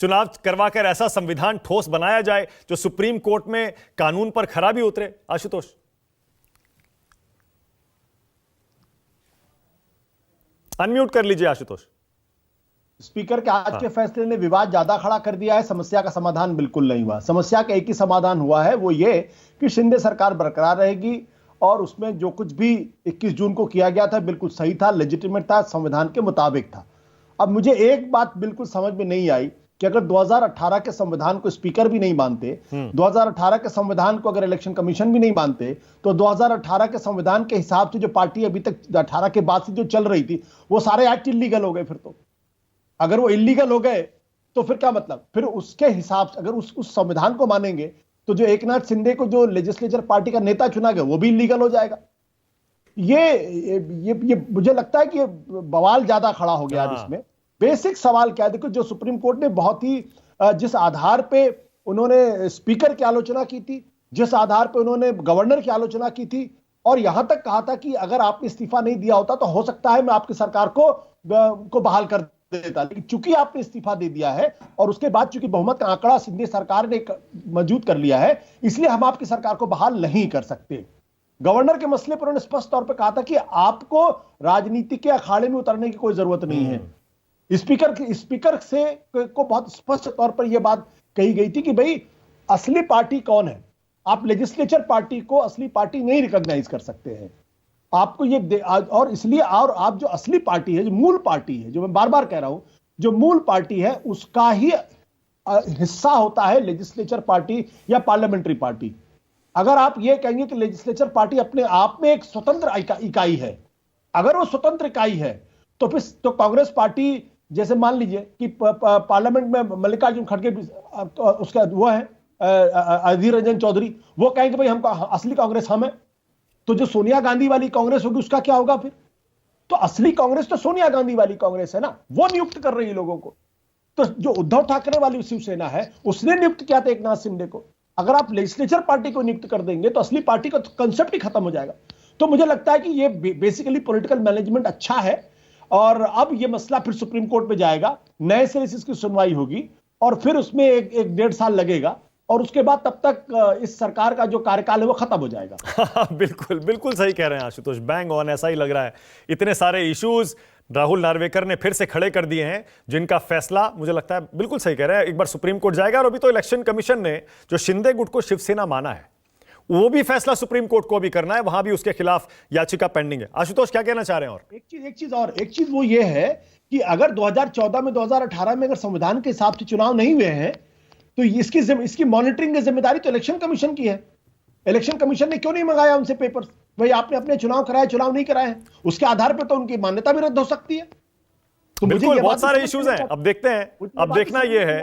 चुनाव करवाकर ऐसा संविधान ठोस बनाया जाए जो सुप्रीम कोर्ट में कानून पर खरा भी उतरे। आशुतोष, अनम्यूट कर लीजिए आशुतोष। स्पीकर के आज के फैसले ने विवाद ज्यादा खड़ा कर दिया है, समस्या का समाधान बिल्कुल नहीं हुआ। समस्या का एक ही समाधान हुआ है, वो ये कि शिंदे सरकार बरकरार रहेगी और उसमें जो कुछ भी 21 जून को किया गया था बिल्कुल सही था, लेजिटिमेट था, संविधान के मुताबिक था। अब मुझे एक बात बिल्कुल समझ में नहीं आई कि अगर 2018 के संविधान को स्पीकर भी नहीं मानते, 2018 के संविधान को अगर इलेक्शन कमीशन भी नहीं मानते, तो 2018 के संविधान के हिसाब से जो पार्टी अभी तक 18 के बाद से जो चल रही थी वो सारे एक्ट इलीगल हो गए। फिर तो अगर वो इलीगल हो गए तो फिर क्या मतलब, फिर उसके हिसाब से अगर उस संविधान को मानेंगे तो जो एकनाथ शिंदे को जो लेजिस्लेचर पार्टी का नेता चुना गया वो भी इलीगल हो जाएगा। ये मुझे लगता है कि बवाल ज्यादा खड़ा हो गया इसमें। बेसिक सवाल क्या है, देखो जो सुप्रीम कोर्ट ने बहुत ही जिस आधार पे उन्होंने स्पीकर की आलोचना की थी, जिस आधार पे उन्होंने गवर्नर की आलोचना की थी, और यहां तक कहा था कि अगर आपने इस्तीफा नहीं दिया होता तो हो सकता है मैं आपकी सरकार को बहाल कर देता, लेकिन चूंकि आपने इस्तीफा दे दिया है और उसके बाद चूंकि बहुमत का आंकड़ा शिंदे सरकार ने मौजूद कर लिया है, इसलिए हम आपकी सरकार को बहाल नहीं कर सकते। गवर्नर के मसले पर उन्होंने स्पष्ट तौर पर कहा था कि आपको राजनीति के अखाड़े में उतरने की कोई जरूरत नहीं है। स्पीकर से को बहुत स्पष्ट तौर पर यह बात कही गई थी कि भाई असली पार्टी कौन है, आप लेजिस्लेचर पार्टी को असली पार्टी नहीं रिकॉग्नाइज कर सकते हैं आपको ये, और इसलिए और आप जो असली पार्टी है, जो मूल पार्टी है, जो मैं बार बार कह रहा हूं, जो मूल पार्टी है उसका ही हिस्सा होता है लेजिस्लेचर पार्टी या पार्लियामेंट्री पार्टी। अगर आप ये कहेंगे कि लेजिस्लेचर पार्टी अपने आप में एक स्वतंत्र इकाई है, अगर वो स्वतंत्र इकाई है तो फिर तो कांग्रेस पार्टी, जैसे मान लीजिए कि पार्लियामेंट में मल्लिकार्जुन खड़गे उसका वो है अधीर रंजन चौधरी, वो कहेंगे भाई हम असली कांग्रेस हम है, तो जो सोनिया गांधी वाली कांग्रेस होगी उसका क्या होगा फिर? तो असली कांग्रेस तो सोनिया गांधी वाली कांग्रेस है ना, वो नियुक्त कर रही है लोगों को। तो जो उद्धव ठाकरे वाली शिवसेना है उसने नियुक्त किया था एकनाथ शिंदे को। अगर आप लेजिस्लेचर पार्टी को नियुक्त कर देंगे तो असली पार्टी का कंसेप्ट ही खत्म हो जाएगा। तो मुझे लगता है कि ये बेसिकली पॉलिटिकल मैनेजमेंट अच्छा है, और अब ये मसला फिर सुप्रीम कोर्ट में जाएगा, नए सिरे से इसकी सुनवाई होगी और फिर उसमें एक 1.5 साल लगेगा और उसके बाद तब तक इस सरकार का जो कार्यकाल है वो खत्म हो जाएगा। बिल्कुल बिल्कुल सही कह रहे हैं आशुतोष, बैंग ऑन, ऐसा ही लग रहा है। इतने सारे इश्यूज राहुल नार्वेकर ने फिर से खड़े कर दिए हैं जिनका फैसला मुझे लगता है बिल्कुल सही कह रहे हैं, एक बार सुप्रीम कोर्ट जाएगा। और अभी तो इलेक्शन कमीशन ने जो शिंदे गुट को शिवसेना माना है वो भी फैसला सुप्रीम कोर्ट को भी करना है, वहां भी उसके खिलाफ याचिका पेंडिंग है। आशुतोष क्या कहना चाह रहे हैं? और एक चीज वो ये है कि अगर 2014 में 2018 में अगर संविधान के हिसाब से चुनाव नहीं हुए हैं तो इसकी मॉनिटरिंग की जिम्मेदारी तो इलेक्शन कमीशन की है। इलेक्शन कमीशन ने क्यों नहीं मंगाया उनसे पेपर्स, भाई आपने अपने चुनाव कराए, चुनाव नहीं कराए, उसके आधार पर तो उनकी मान्यता भी रद्द हो सकती है। तो बिल्कुल बहुत सारे इश्यूज हैं, अब देखते हैं। अब देखना यह है